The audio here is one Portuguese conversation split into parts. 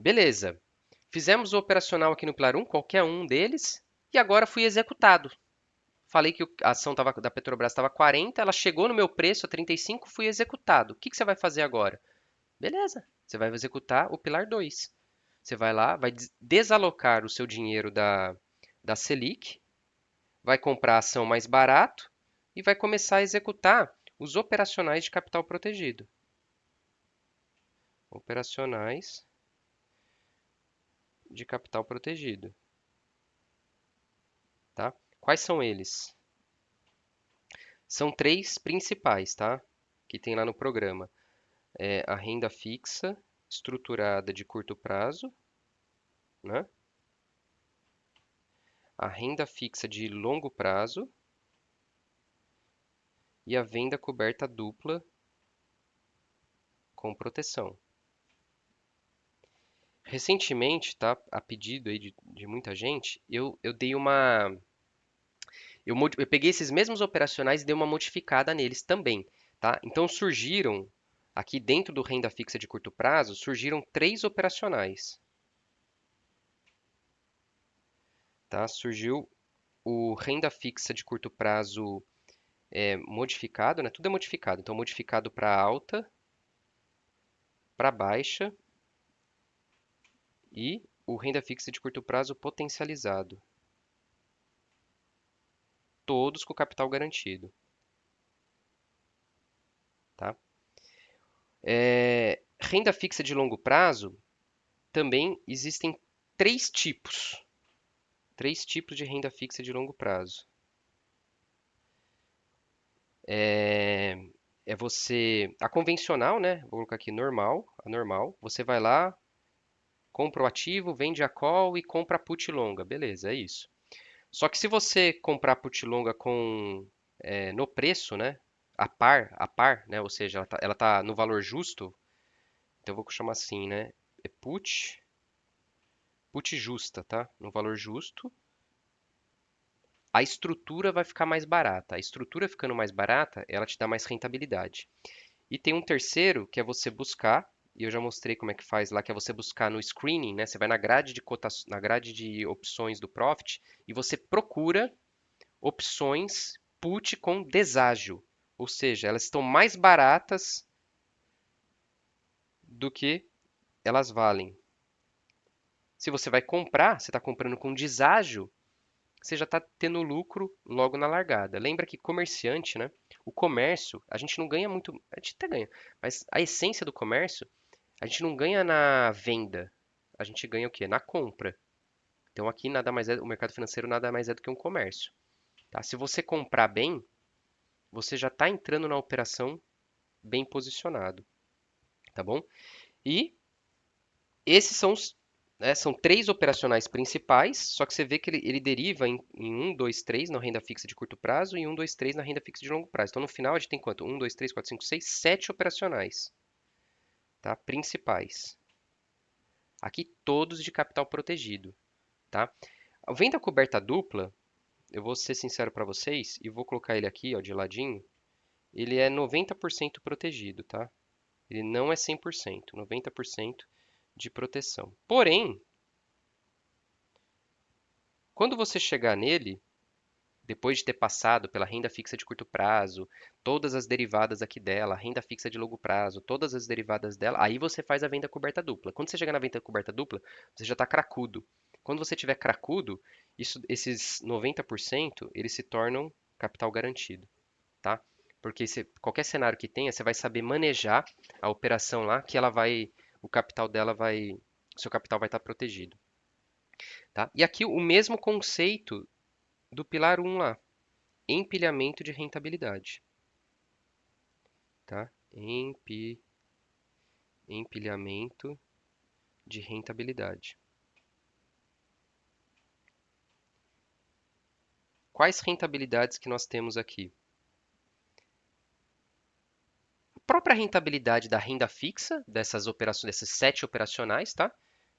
Beleza. Fizemos o operacional aqui no Pilar 1, qualquer um deles, e agora fui executado. Falei que a ação da Petrobras estava 40, ela chegou no meu preço a 35, fui executado. O que você vai fazer agora? Beleza, você vai executar o Pilar 2. Você vai lá, vai desalocar o seu dinheiro da Selic, vai comprar a ação mais barato e vai começar a executar os operacionais de capital protegido. Operacionais de capital protegido, tá? Quais são eles? São três principais, tá? Que tem lá no programa. É a renda fixa estruturada de curto prazo, né? A renda fixa de longo prazo e a venda coberta dupla com proteção. Recentemente, tá? A pedido aí de muita gente, eu dei uma. Eu peguei esses mesmos operacionais e dei uma modificada neles também, tá? Então surgiram, aqui dentro do renda fixa de curto prazo, surgiram três operacionais, tá? Surgiu o renda fixa de curto prazo modificado, né? Tudo é modificado. Então, modificado para alta, para baixa e o renda fixa de curto prazo potencializado. Todos com capital garantido, tá? Renda fixa de longo prazo, também existem três tipos. Três tipos de renda fixa de longo prazo. É, é você. A convencional, né? Vou colocar aqui normal, a normal. Você vai lá, compra o ativo, vende a call e compra a put longa. Beleza, é isso. Só que se você comprar put longa no preço, né? A par, né? Ou seja, ela tá no valor justo. Então eu vou chamar assim, né? É put justa, tá? No valor justo. A estrutura vai ficar mais barata. A estrutura ficando mais barata, ela te dá mais rentabilidade. E tem um terceiro, que é você buscar, e eu já mostrei como é que faz lá, que é você buscar no screening, né? Você vai na grade de opções do Profit e você procura opções put com deságio. Ou seja, elas estão mais baratas do que elas valem. Se você vai comprar, você está comprando com deságio, você já está tendo lucro logo na largada. Lembra que comerciante, né? O comércio, a gente não ganha muito, a gente até ganha, mas a essência do comércio, a gente não ganha na venda, a gente ganha o quê? Na compra. Então aqui nada mais é, o mercado financeiro nada mais é do que um comércio, tá? Se você comprar bem, você já está entrando na operação bem posicionado, tá bom? E esses são três operacionais principais, só que você vê que ele deriva em 1, 2, 3 na renda fixa de curto prazo e 1, 2, 3 na renda fixa de longo prazo. Então, no final, a gente tem quanto? 1, 2, 3, 4, 5, 6, 7 operacionais, tá? Principais. Aqui, todos de capital protegido, tá? A venda coberta dupla, eu vou ser sincero para vocês e vou colocar ele aqui, ó, de ladinho. Ele é 90% protegido, tá? Ele não é 100%, 90% de proteção. Porém, quando você chegar nele, depois de ter passado pela renda fixa de curto prazo, todas as derivadas aqui dela, renda fixa de longo prazo, todas as derivadas dela, aí você faz a venda coberta dupla. Quando você chegar na venda coberta dupla, você já está cracudo. Quando você tiver cracudo, esses 90% eles se tornam capital garantido, tá? Porque qualquer cenário que tenha, você vai saber manejar a operação lá, que ela vai, o capital dela vai, o seu capital vai estar protegido, tá? E aqui o mesmo conceito do pilar 1 lá, empilhamento de rentabilidade, tá? Empilhamento de rentabilidade. Quais rentabilidades que nós temos aqui? A própria rentabilidade da renda fixa dessas operações, desses sete operacionais, tá?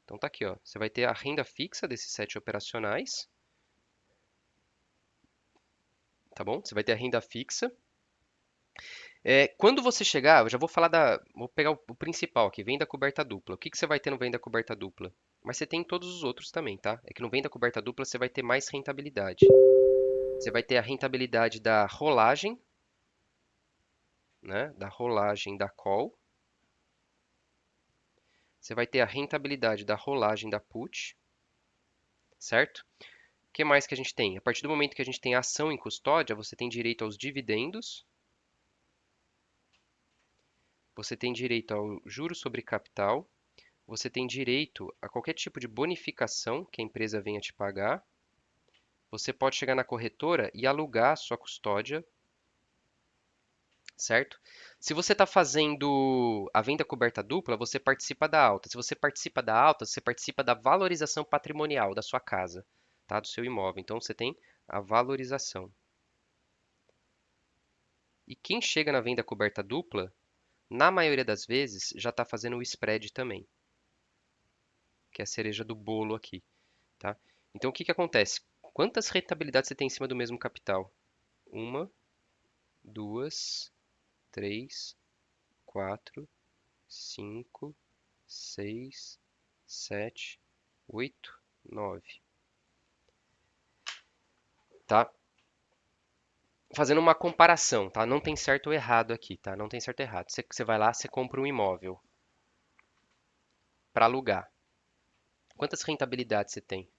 Então tá aqui, ó. Você vai ter a renda fixa desses sete operacionais, tá bom? Você vai ter a renda fixa. Quando você chegar, eu já vou falar vou pegar o principal aqui, venda coberta dupla. O que que você vai ter no venda coberta dupla? Mas você tem em todos os outros também, tá? É que no venda coberta dupla você vai ter mais rentabilidade. Você vai ter a rentabilidade da rolagem, né? Da rolagem da call. Você vai ter a rentabilidade da rolagem da put, certo? O que mais que a gente tem? A partir do momento que a gente tem a ação em custódia, você tem direito aos dividendos, você tem direito ao juro sobre capital, você tem direito a qualquer tipo de bonificação que a empresa venha te pagar. Você pode chegar na corretora e alugar a sua custódia, certo? Se você está fazendo a venda coberta dupla, você participa da alta. Se você participa da alta, você participa da valorização patrimonial da sua casa, tá? Do seu imóvel. Então você tem a valorização. E quem chega na venda coberta dupla, na maioria das vezes, já está fazendo o spread também, que é a cereja do bolo aqui, tá? Então o que que acontece? Quantas rentabilidades você tem em cima do mesmo capital? Uma, duas, três, quatro, cinco, seis, sete, oito, nove, tá? Fazendo uma comparação, tá? Não tem certo ou errado aqui, tá? Não tem certo ou errado. Você vai lá, você compra um imóvel para alugar. Quantas rentabilidades você tem?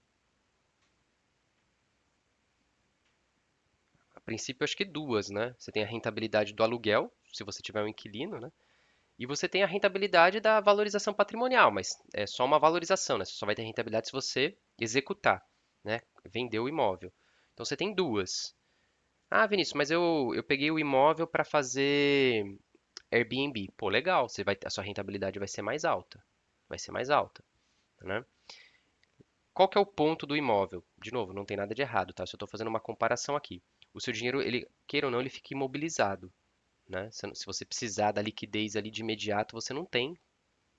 A princípio, acho que duas, né? Você tem a rentabilidade do aluguel, se você tiver um inquilino, né? E você tem a rentabilidade da valorização patrimonial, mas é só uma valorização, né? Você só vai ter rentabilidade se você executar, né? Vender o imóvel. Então você tem duas. Ah, Vinícius, mas eu peguei o imóvel para fazer Airbnb. Pô, legal. A sua rentabilidade vai ser mais alta. Vai ser mais alta, né? Qual que é o ponto do imóvel? De novo, não tem nada de errado, tá? Só estou fazendo uma comparação aqui. O seu dinheiro, ele, queira ou não, ele fica imobilizado, né? Se você precisar da liquidez ali de imediato, você não tem.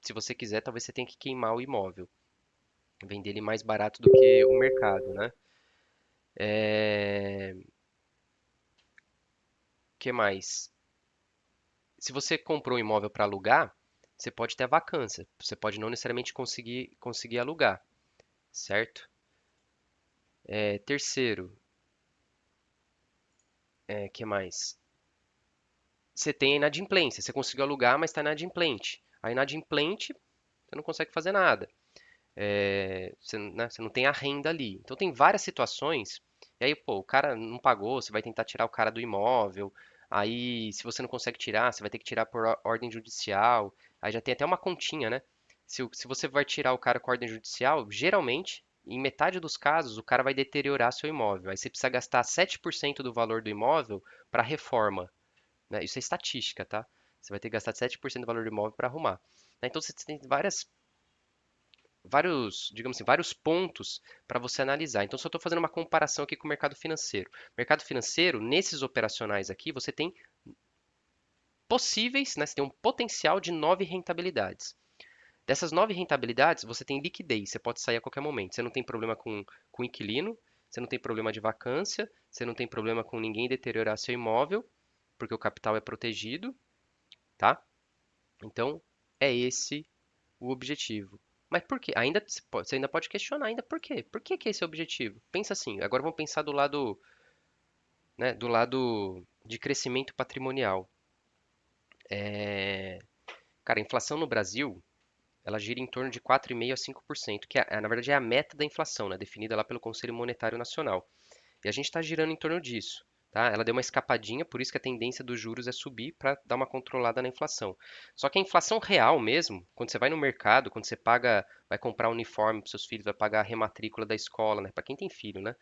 Se você quiser, talvez você tenha que queimar o imóvel, vender ele mais barato do que o mercado, né? Que mais? Se você comprou um imóvel para alugar, você pode ter a vacância. Você pode não necessariamente conseguir alugar, certo? Terceiro, que mais? Você tem a inadimplência. Você conseguiu alugar, mas está inadimplente. A inadimplente, você não consegue fazer nada. Você, né, você não tem a renda ali. Então tem várias situações. E aí, pô, o cara não pagou, você vai tentar tirar o cara do imóvel. Aí, se você não consegue tirar, você vai ter que tirar por ordem judicial. Aí já tem até uma continha, né? Se você vai tirar o cara com ordem judicial, geralmente, em metade dos casos, o cara vai deteriorar seu imóvel. Aí você precisa gastar 7% do valor do imóvel para reforma, né? Isso é estatística, tá? Você vai ter que gastar 7% do valor do imóvel para arrumar, né? Então você tem digamos assim, vários pontos para você analisar. Então, só estou fazendo uma comparação aqui com o mercado financeiro. Mercado financeiro, nesses operacionais aqui, você tem possíveis, né, você tem um potencial de 9 rentabilidades. Dessas 9 rentabilidades, você tem liquidez, você pode sair a qualquer momento. Você não tem problema com inquilino, você não tem problema de vacância, você não tem problema com ninguém deteriorar seu imóvel, porque o capital é protegido, tá? Então, é esse o objetivo. Mas por quê? Você ainda pode questionar ainda por quê? Por que que esse é o objetivo? Pensa assim, agora vamos pensar do lado, né, do lado de crescimento patrimonial. Cara, a inflação no Brasil, ela gira em torno de 4,5% a 5%, que na verdade é a meta da inflação, né, definida lá pelo Conselho Monetário Nacional. E a gente está girando em torno disso. Tá? Ela deu uma escapadinha, por isso que a tendência dos juros é subir para dar uma controlada na inflação. Só que a inflação real mesmo, quando você vai no mercado, quando você vai comprar um uniforme para seus filhos, vai pagar a rematrícula da escola, né? Para quem tem filho, né?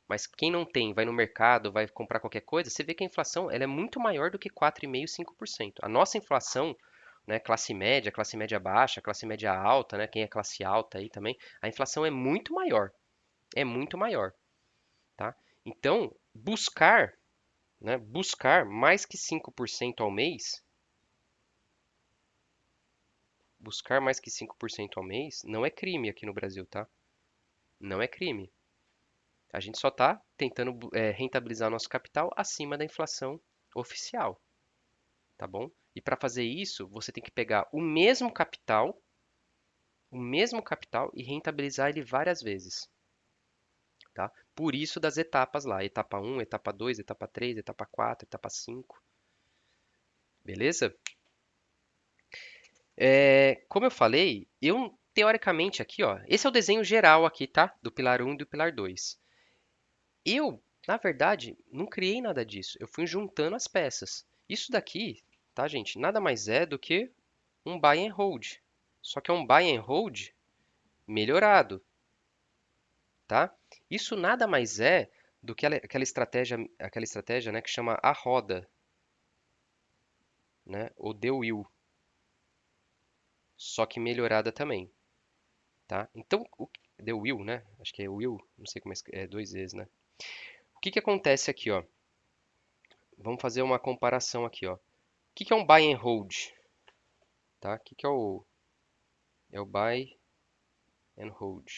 Mas quem não tem, vai no mercado, vai comprar qualquer coisa, você vê que a inflação ela é muito maior do que 4,5%, 5%. A nossa inflação, né, classe média baixa, classe média alta, né, quem é classe alta aí também, a inflação é muito maior, tá? Então, buscar mais que 5% ao mês, buscar mais que 5% ao mês não é crime aqui no Brasil, tá? Não é crime. A gente só está tentando rentabilizar nosso capital acima da inflação oficial, tá bom? E para fazer isso, você tem que pegar o mesmo capital e rentabilizar ele várias vezes, tá? Por isso das etapas lá, etapa um, etapa 2, etapa 3, etapa 4, etapa 5, beleza? Como eu falei, eu teoricamente aqui, ó, esse é o desenho geral aqui, tá? Do pilar um e do pilar 2. Eu, na verdade, não criei nada disso. Eu fui juntando as peças. Isso daqui, tá, gente? Nada mais é do que um buy and hold. Só que é um buy and hold melhorado, tá? Isso nada mais é do que aquela estratégia, né, que chama a roda, né, ou the wheel, só que melhorada também, tá? Então, the wheel, né? Acho que é wheel, não sei como é dois vezes, né? O que que acontece aqui, ó? Vamos fazer uma comparação aqui, ó. O que que é um buy and hold, tá? O que que é o buy and hold?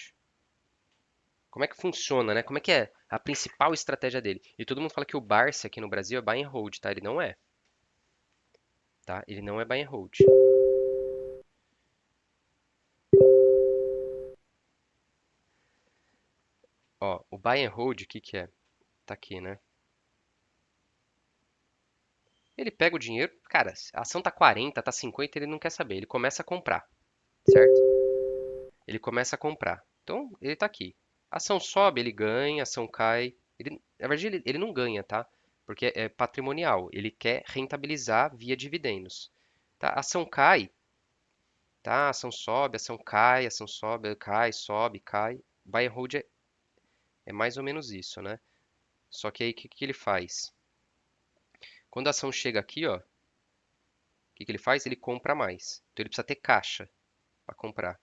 Como é que funciona, né? Como é que é a principal estratégia dele? E todo mundo fala que o Barça aqui no Brasil é buy and hold, tá? Ele não é, tá? Ele não é buy and hold. Ó, o buy and hold, o que que é? Tá aqui, né? Ele pega o dinheiro, cara, a ação tá 40, tá 50, ele não quer saber, ele começa a comprar, certo? Ele começa a comprar. Então, ele tá aqui. A ação sobe, ele ganha, a ação cai. Na verdade, ele não ganha, tá? Porque é patrimonial. Ele quer rentabilizar via dividendos. Tá? A ação cai, tá? A ação sobe, a ação cai, a ação sobe, cai, sobe, cai. Buy and hold é mais ou menos isso, né? Só que aí, o que que ele faz? Quando a ação chega aqui, ó, o que que ele faz? Ele compra mais. Então, ele precisa ter caixa para comprar,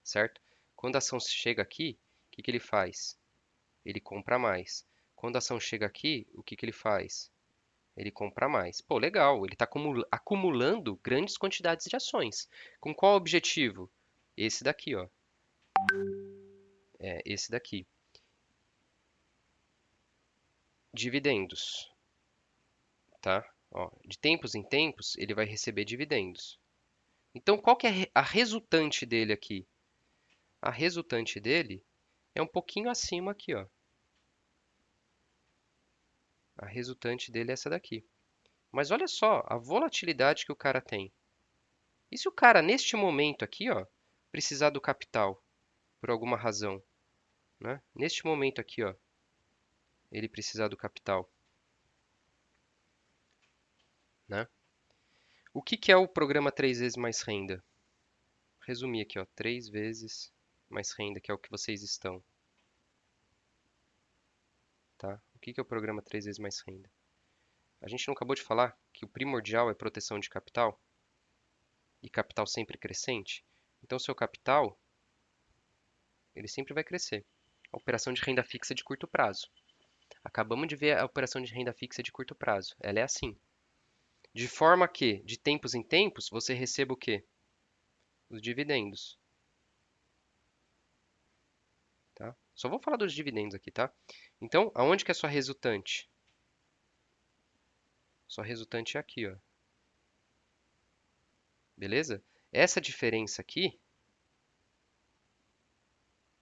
certo? Quando a ação chega aqui, o que que ele faz? Ele compra mais. Quando a ação chega aqui, o que que ele faz? Ele compra mais. Pô, legal, ele está acumulando grandes quantidades de ações. Com qual objetivo? Esse daqui, ó. É, esse daqui. Dividendos, tá? Ó, de tempos em tempos, ele vai receber dividendos. Então, qual que é a resultante dele aqui? A resultante dele é um pouquinho acima aqui, ó. A resultante dele é essa daqui. Mas olha só a volatilidade que o cara tem. E se o cara, neste momento aqui, ó, precisar do capital, por alguma razão, né? Neste momento aqui, ó, ele precisar do capital, né? O que que é o programa 3 vezes mais renda? Resumir aqui, ó, 3 vezes mais renda, que é o que vocês estão, tá? O que que é o programa 3 vezes mais renda? A gente não acabou de falar que o primordial é proteção de capital e capital sempre crescente? Então, seu capital, ele sempre vai crescer. A operação de renda fixa de curto prazo. Acabamos de ver a operação de renda fixa de curto prazo. Ela é assim. De forma que, de tempos em tempos, você receba o quê? Os dividendos, tá? Só vou falar dos dividendos aqui, tá? Então, aonde que é a sua resultante? Sua resultante é aqui, ó. Beleza? Essa diferença aqui,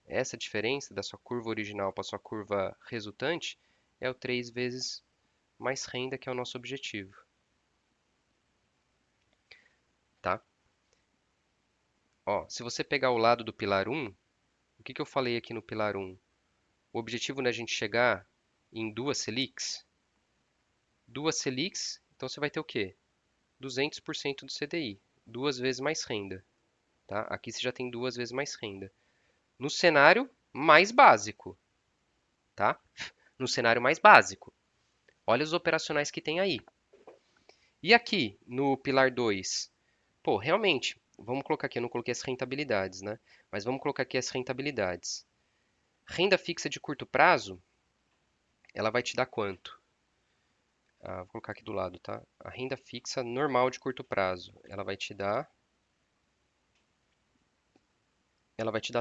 essa diferença da sua curva original para a sua curva resultante, é o 3 vezes mais renda, que é o nosso objetivo, tá? Ó, se você pegar o lado do pilar 1, o que que eu falei aqui no pilar 1? O objetivo não é a gente chegar em duas Selics? Duas Selics, então você vai ter o quê? 200% do CDI, duas vezes mais renda, tá? Aqui você já tem duas vezes mais renda. No cenário mais básico, tá? No cenário mais básico. Olha os operacionais que tem aí. E aqui, no pilar 2, pô, realmente, vamos colocar aqui, eu não coloquei as rentabilidades, né? Mas vamos colocar aqui as rentabilidades. Renda fixa de curto prazo, ela vai te dar quanto? Vou colocar aqui do lado, tá? A renda fixa normal de curto prazo, ela vai te dar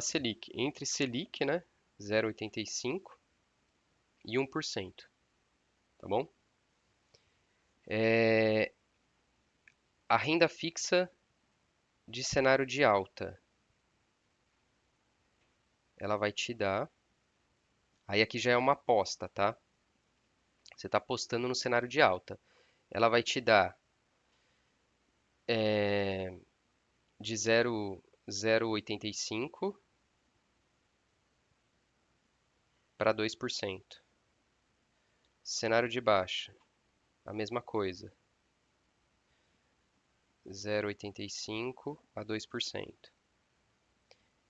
Selic, entre Selic, né, 0,85 e 1%, tá bom? A renda fixa de cenário de alta, ela vai te dar. Aí aqui já é uma aposta, tá? Você está apostando no cenário de alta. Ela vai te dar de 0,85 para 2%. Cenário de baixa, a mesma coisa. 0,85 a 2%.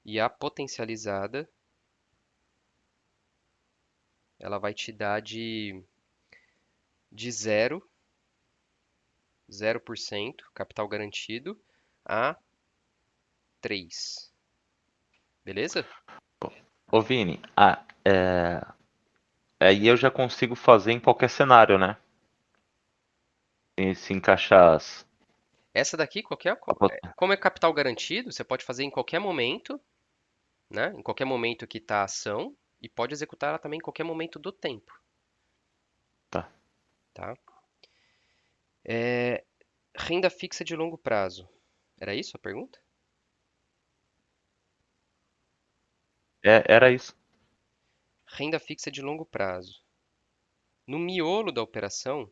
E a potencializada, ela vai te dar de 0%, capital garantido, a 3. Beleza? Ô Vini, aí eu já consigo fazer em qualquer cenário, né? Se encaixar Essa daqui, a pot- como é capital garantido, você pode fazer em qualquer momento, né? Em qualquer momento que está a ação, e pode executar ela também em qualquer momento do tempo, tá. tá? Renda fixa de longo prazo. Era isso a pergunta? Era isso. Renda fixa de longo prazo. No miolo da operação,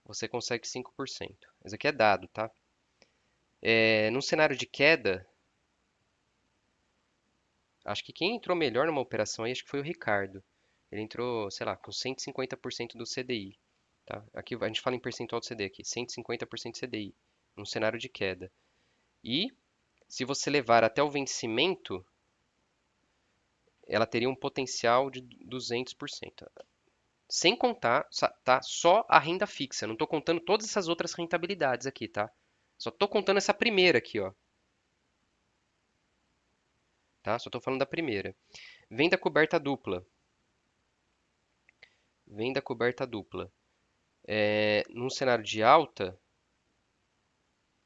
você consegue 5%. Isso aqui é dado, tá? Num cenário de queda, acho que quem entrou melhor numa operação aí, acho que foi o Ricardo. Ele entrou, sei lá, com 150% do CDI, tá? Aqui a gente fala em percentual do CDI aqui, 150% CDI, num cenário de queda. E se você levar até o vencimento, ela teria um potencial de 200%. Sem contar, tá? Só a renda fixa. Não estou contando todas essas outras rentabilidades aqui, tá? Só estou contando essa primeira aqui, ó. Tá? Só estou falando da primeira. Venda coberta dupla. Venda coberta dupla. Num cenário de alta,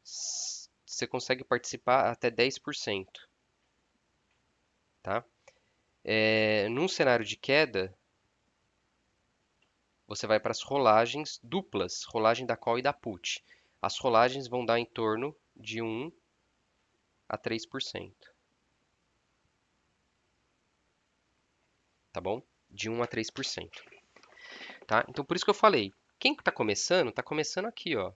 você consegue participar até 10%, tá? Num cenário de queda, você vai para as rolagens duplas, rolagem da call e da put. As rolagens vão dar em torno de 1 a 3%, tá bom? De 1 a 3%, tá? Então por isso que eu falei, quem está começando aqui, ó,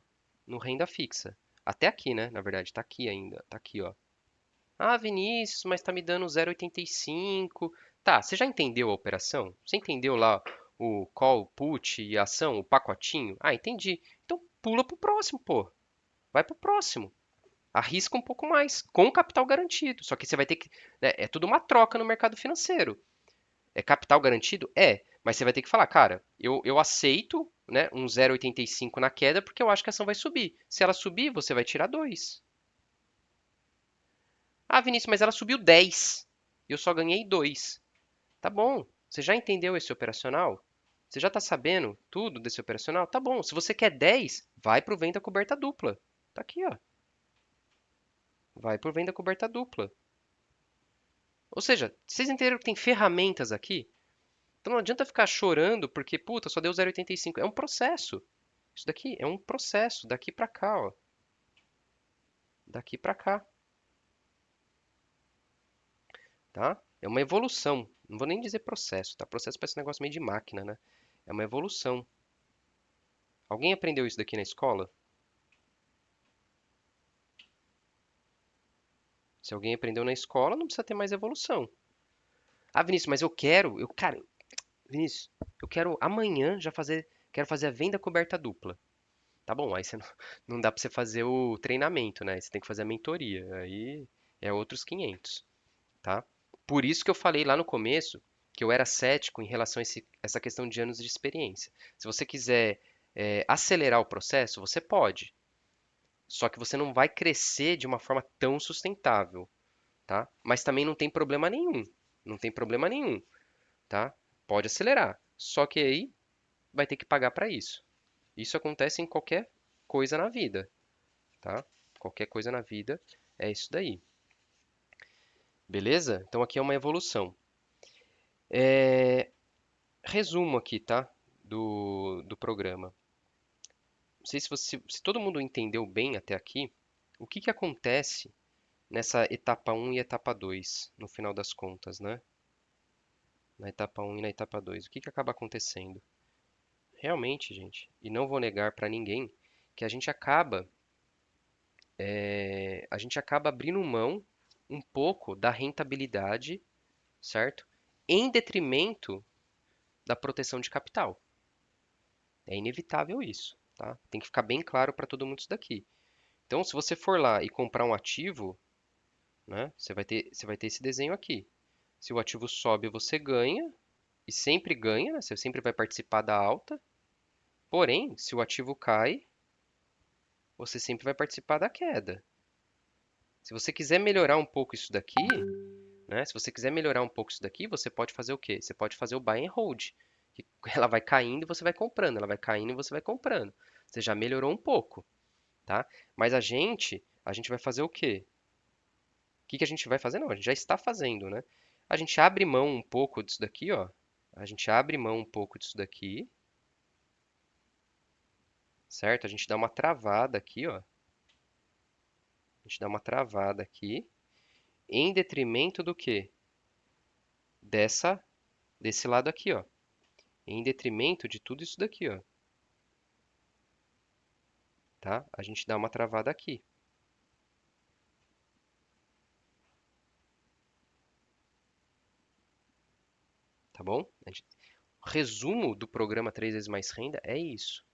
no renda fixa. Até aqui, né? Na verdade, está aqui ainda, tá aqui, ó. Ah, Vinícius, mas tá me dando 0,85. Tá, você já entendeu a operação? Você entendeu lá o call, put e a ação, o pacotinho? Ah, entendi. Então pula pro próximo, pô. Vai pro próximo. Arrisca um pouco mais, com capital garantido. Só que você vai ter que. Né, é tudo uma troca no mercado financeiro. É capital garantido? É. Mas você vai ter que falar, cara, eu aceito, né, um 0,85 na queda porque eu acho que a ação vai subir. Se ela subir, você vai tirar 2. Ah, Vinícius, mas ela subiu 10 e eu só ganhei 2. Tá bom. Você já entendeu esse operacional? Você já está sabendo tudo desse operacional? Tá bom. Se você quer 10, vai para o venda coberta dupla. Tá aqui, ó. Vai por venda coberta dupla. Ou seja, vocês entenderam que tem ferramentas aqui? Então não adianta ficar chorando porque, puta, só deu 0,85. É um processo. Isso daqui é um processo, daqui para cá, ó. Daqui para cá, tá? É uma evolução. Não vou nem dizer processo, tá? Processo parece um negócio meio de máquina, né? É uma evolução. Alguém aprendeu isso daqui na escola? Se alguém aprendeu na escola, não precisa ter mais evolução. Ah, Vinícius, mas cara, Vinícius, eu quero amanhã já quero fazer a venda coberta dupla. Tá bom, aí você não, não dá para você fazer o treinamento, né? Você tem que fazer a mentoria. Aí é outros 500, tá? Por isso que eu falei lá no começo que eu era cético em relação a essa questão de anos de experiência. Se você quiser acelerar o processo, você pode. Só que você não vai crescer de uma forma tão sustentável, tá? Mas também não tem problema nenhum. Não tem problema nenhum, tá? Pode acelerar. Só que aí vai ter que pagar para isso. Isso acontece em qualquer coisa na vida, tá? Qualquer coisa na vida é isso daí. Beleza? Então aqui é uma evolução. Resumo aqui, tá? Do programa. não sei se todo mundo entendeu bem até aqui, o que que acontece nessa etapa um e etapa 2 no final das contas, né? Na etapa um e na etapa 2, o que que acaba acontecendo? Realmente, gente, e não vou negar para ninguém, que a gente acaba abrindo mão um pouco da rentabilidade, certo? Em detrimento da proteção de capital. É inevitável isso, tá? Tem que ficar bem claro para todo mundo isso daqui. Então, se você for lá e comprar um ativo, né, você vai ter esse desenho aqui. Se o ativo sobe, você ganha, e sempre ganha, né? Você sempre vai participar da alta. Porém, se o ativo cai, você sempre vai participar da queda. Se você quiser melhorar um pouco isso daqui, né? Se você quiser melhorar um pouco isso daqui, você pode fazer o quê? Você pode fazer o buy and hold. Que ela vai caindo e você vai comprando, ela vai caindo e você vai comprando. Você já melhorou um pouco, tá? Mas a gente vai fazer o quê? O que que a gente vai fazer? Não, a gente já está fazendo, né? A gente abre mão um pouco disso daqui, ó. A gente abre mão um pouco disso daqui, certo? A gente dá uma travada aqui, ó. A gente dá uma travada aqui, em detrimento do quê? Desse lado aqui, ó. Em detrimento de tudo isso daqui, ó. Tá? A gente dá uma travada aqui. Tá bom? O resumo do programa 3 vezes mais renda é isso,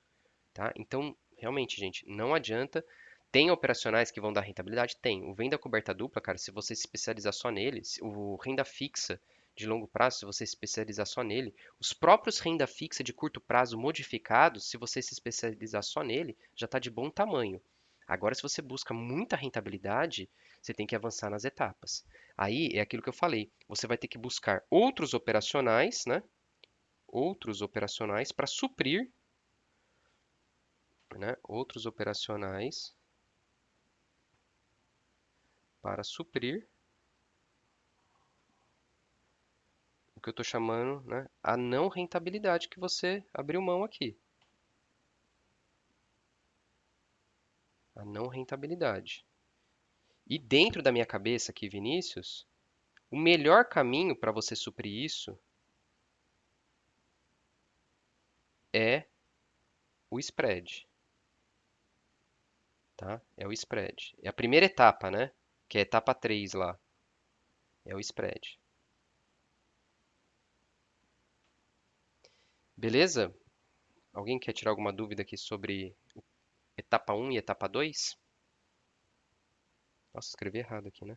tá? Então, realmente, gente, não adianta. Tem operacionais que vão dar rentabilidade? Tem. O venda coberta dupla, cara, se você se especializar só nele, o renda fixa de longo prazo, se você se especializar só nele, os próprios renda fixa de curto prazo modificados, se você se especializar só nele, já está de bom tamanho. Agora, se você busca muita rentabilidade, você tem que avançar nas etapas. Aí é aquilo que eu falei, você vai ter que buscar outros operacionais, né? Outros operacionais para suprir, né? Outros operacionais para suprir o que eu estou chamando, né, a não rentabilidade que você abriu mão aqui. A não rentabilidade. E dentro da minha cabeça aqui, Vinícius, o melhor caminho para você suprir isso é o spread, tá? É o spread. É a primeira etapa, né? Que é a etapa 3 lá. É o spread. Beleza? Alguém quer tirar alguma dúvida aqui sobre etapa um e etapa 2? Nossa, escrevi errado aqui, né?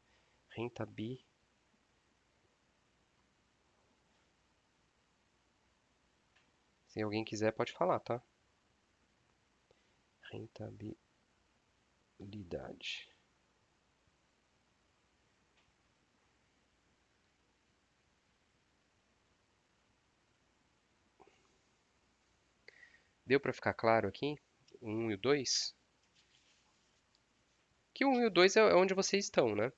Rentabilidade. Se alguém quiser, pode falar, tá? Rentabilidade. Deu para ficar claro aqui? O 1 e o 2? Que o 1 e o 2 é onde vocês estão, né?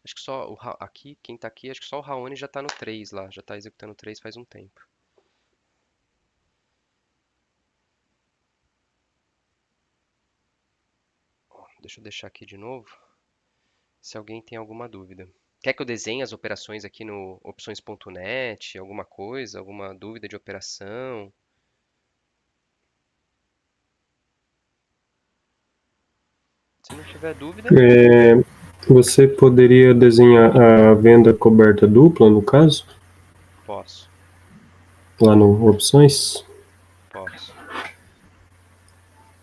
Acho que só aqui, quem tá aqui, acho que só o Raoni já tá no 3 lá, já tá executando o 3 faz um tempo. Ó, deixa eu deixar aqui de novo, se alguém tem alguma dúvida. Quer que eu desenhe as operações aqui no opções.net, alguma coisa, alguma dúvida de operação? Se não tiver dúvida, Você poderia desenhar a venda coberta dupla, no caso, posso. lá no opções?